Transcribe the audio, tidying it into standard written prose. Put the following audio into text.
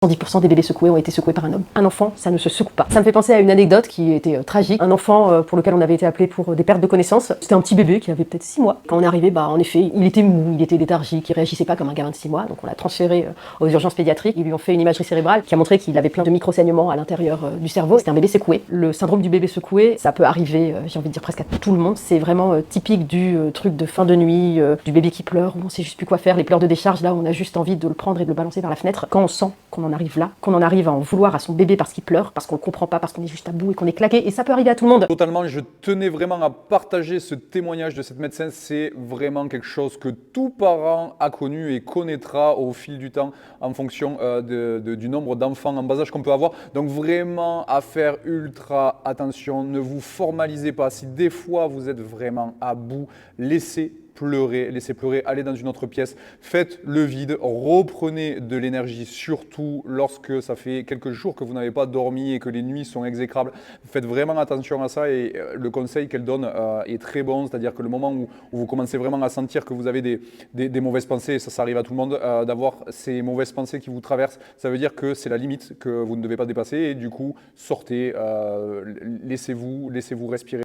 110% des bébés secoués ont été secoués par un homme. Un enfant, ça ne se secoue pas. Ça me fait penser à une anecdote qui était tragique. Un enfant pour lequel on avait été appelé pour des pertes de connaissance. C'était un petit bébé qui avait peut-être 6 mois. Quand on est arrivé, en effet, il était mou, il était léthargique, il réagissait pas comme un gamin de 6 mois. Donc on l'a transféré aux urgences pédiatriques. Ils lui ont fait une imagerie cérébrale qui a montré qu'il avait plein de micro-saignements à l'intérieur du cerveau. C'était un bébé secoué. Le syndrome du bébé secoué, ça peut arriver, j'ai envie de dire presque à tout le monde. C'est vraiment typique du truc de fin de nuit, du bébé qui pleure, où on sait juste plus quoi faire, les pleurs de décharge, là où on a juste envie de le prendre et de le balancer par la fenêtre. Quand on sent qu'on en arrive là, qu'on en arrive à en vouloir à son bébé parce qu'il pleure, parce qu'on le comprend pas, parce qu'on est juste à bout et qu'on est claqué, et ça peut arriver à tout le monde. Totalement, je tenais vraiment à partager ce témoignage de cette médecin. C'est vraiment quelque chose que tout parent a connu et connaîtra au fil du temps en fonction du nombre d'enfants en bas âge qu'on peut avoir. Donc vraiment à faire ultra attention, ne vous formalisez pas. Si des fois vous êtes vraiment à bout, laissez pleurer, allez dans une autre pièce, faites le vide, reprenez de l'énergie, surtout lorsque ça fait quelques jours que vous n'avez pas dormi et que les nuits sont exécrables. Faites vraiment attention à ça et le conseil qu'elle donne est très bon, c'est-à-dire que le moment où vous commencez vraiment à sentir que vous avez des mauvaises pensées, et ça arrive à tout le monde, d'avoir ces mauvaises pensées qui vous traversent, ça veut dire que c'est la limite que vous ne devez pas dépasser et du coup, sortez, laissez-vous respirer.